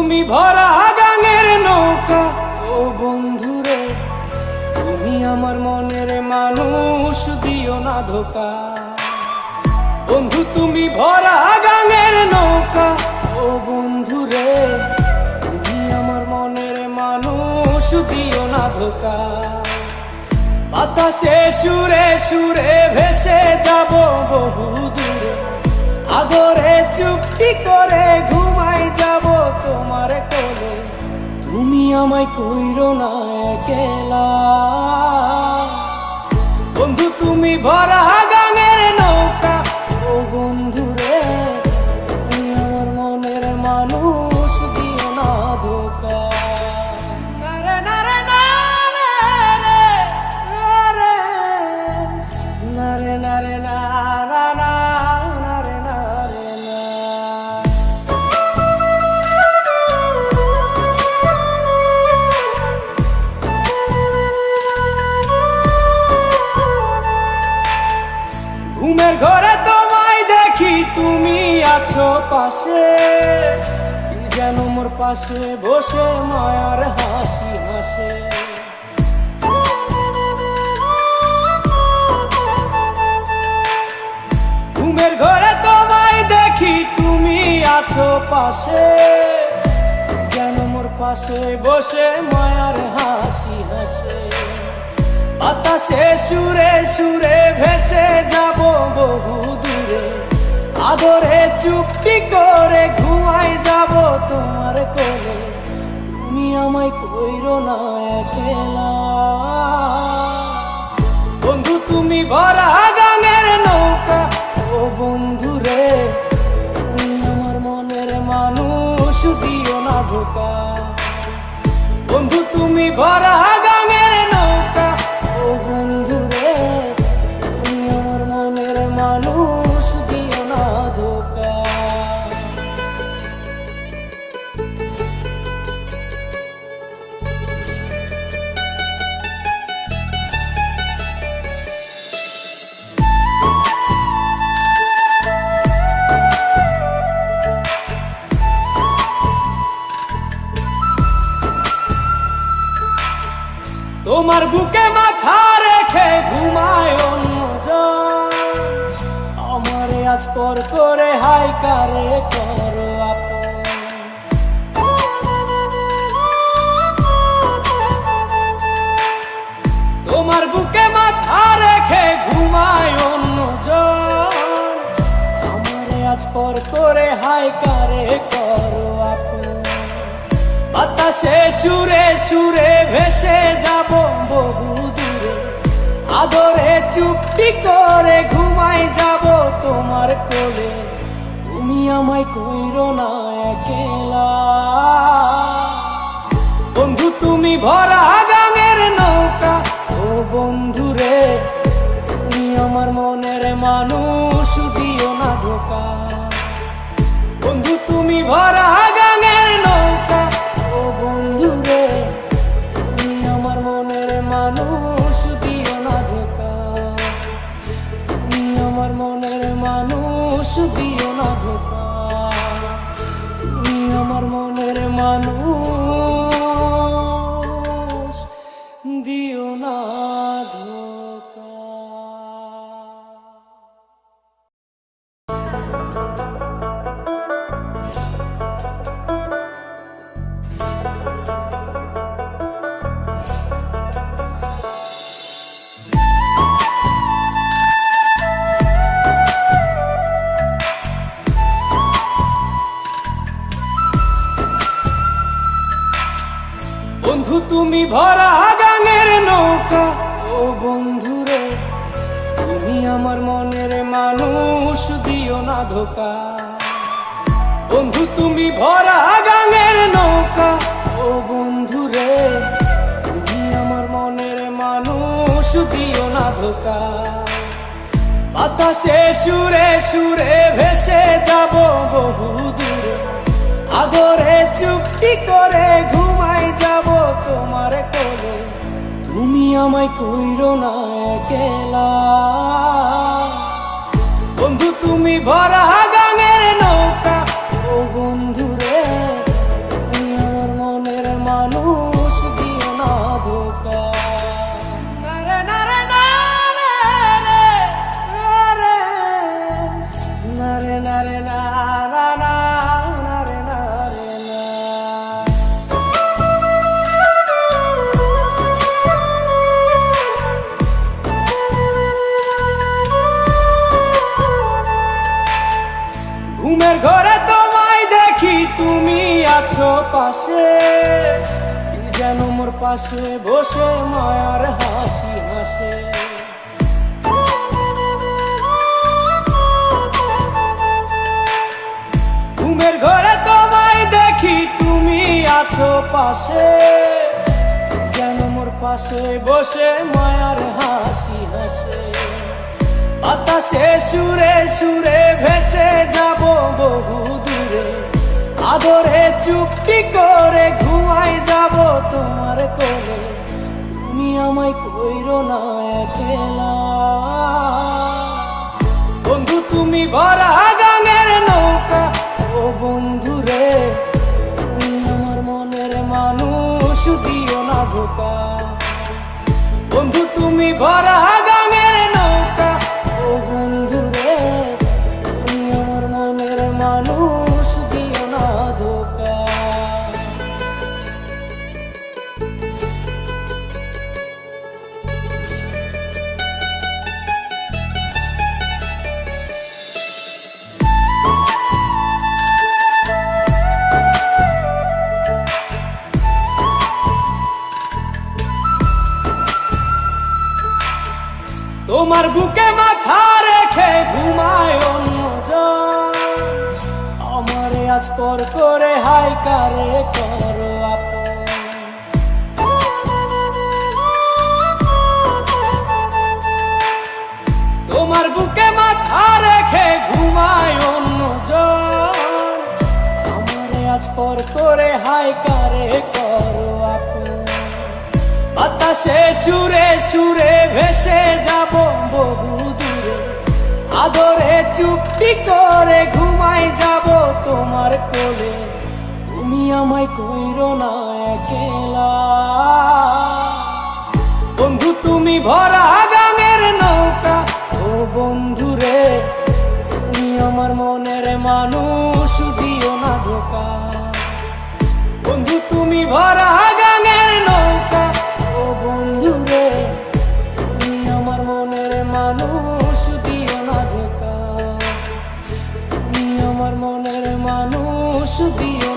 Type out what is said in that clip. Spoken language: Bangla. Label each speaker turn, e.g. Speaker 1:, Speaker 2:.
Speaker 1: তুমি ভরা গাঙের নৌকা, ও বন্ধুরে তুমি আমার মনের মানুষ, দিও না ধোকা। বন্ধু তুমি ভরা গাঙের নৌকা, ও বন্ধুরে তুমি আমার মনের মানুষ, দিও না ধোকা। বাতাসে সুরে সুরে ভেসে যাব বহু দূরে, আদরে চুপটি করে ঘুমাই যাব তোমার কোলে। তুমি আমায় কইরো না একলা, বন্ধু তুমি ভরা গাঙের নৌকা, ও বন্ধুরে তুমি আমার মনের মানুষ, দিও না ধোকা। নারে নারে নারে নারে নারে নারে নারে নারে না। ঘুমের ঘরে তোমায় দেখি তুমি আছো পাশে, কি যেন মোর পাশে বসে মায়ার হাসি হাসে। ঘুমের ঘরে তোমায় দেখি তুমি আছো পাশে, কি যেন মোর পাশে বসে মায়ার হাসি হাসে। বাতাসে সুরে সুরে ভেসে যাব বহু দূরে, আদরে চুপটি করে ঘুমাই যাব তোমার কোলে। তুমি আমায় কইরো না একলা, বন্ধু তুমি ভরা গাঙের নৌকা, ও বন্ধুরে তুমি আমার মনের মানুষ, দিও না ধোকা। বন্ধু তুমি ভরা গাঙের নৌকা, ও বন্ধুরে তুমি আমার মনের মানুষ, দিও না ধোকা। তোমার বুকে মাথা রেখে ঘুমায় অন্যজন, আমারে আজ পর করে হাই কারে করো আপন। তোমার বুকে মাথা রেখে ঘুমায় অন্যজন, আমারে আজ পর করে হাই কারে করো আপন। বাতাসে সুরে সুরে ভেসে যাব বহু দূরে, আদরে চুপটি করে ঘুমাই যাব তোমার কোলে। তুমি আমায় কইরো না একলা, বন্ধু তুমি ভরা গাঙের নৌকা, ও বন্ধুরে তুমি আমার মনের মানুষ, দিও না ধোকা। বন্ধু তুমি ভরা গাঙের নৌকা, ও বন্ধুরে তুমি আমার মনের মানুষ, দিও না ধোকা। তুমি আমার মনের মানুষ, দিও না ধোকা। তুমি আমার মনের মানুষ, দিও না ধোকা। বন্ধু তুমি ভরা গাঙের নৌকা, ও বন্ধুরে তুমি আমার মনের মানুষ, দিও না ধোকা। বন্ধু তুমি ভরা গাঙের নৌকা, ও বন্ধুরে তুমি আমার মনের মানুষ, দিও না ধোকা। বাতাসে সুরে সুরে ভেসে যাব বহু দূরে, আদরে চুপটি করে ঘুমাই যাব তোমার কোলে। তুমি আমায় কইরো না একলা, বন্ধু তুমি ভরা গাঙের নৌকা, ও বন্ধুরে তুমি ঘুমের ঘরে তোমায় দেখি তুমি আছো পাশে, কি যেন মোর পাশে বসে মায়ার হাসি হাসে। ঘুমের ঘরে তোমায় দেখি তুমি আছো পাশে, কি যেন মোর পাশে বসে মায়ার হাসি হাসে। বাতাসে সুরে সুরে ভেসে যাব বহু দূরে, আদরে চুপটি করে ঘুমাই যাব তোমার কোলে। তুমি আমায় কইরো না একলা, বন্ধু তুমি ভরা গাঙের নৌকা। ও বন্ধু রে, তুমি আমার মনের মানুষ, দিও না ধোকা। বন্ধু তুমি ভরা গাঙের নৌকা। ও বন্ধু রে, তুমি আমার মনের মানুষ, দিও না ধোকা। তোমার বুকে মাথা রেখে ঘুমায় অন্যজন, আমারে আজ পর করে হাই কারে করো আপন। তোমার বুকে মাথা রেখে ঘুমায় অন্যজন, আমারে আজ পর করে হাই কারে করো আপন। বাতাসে সুরে সুরে ভেসে যাব বহু দূরে, আদরে চুপটি করে ঘুমাই যাব তোমার কোলে। তুমি আমায় কইরো না একলা, বন্ধু তুমি ভরা গাঙের নৌকা। ও বন্ধু রে, তুমি আমার মনের মানুষ, দিও না ধোকা। বন্ধু তুমি ভরা গাঙের নৌকা। ও বন্ধু রে, তুমি আমার মনের মানুষ, দিও না ধোকা। তুমি আমার মনের মানুষ, দিও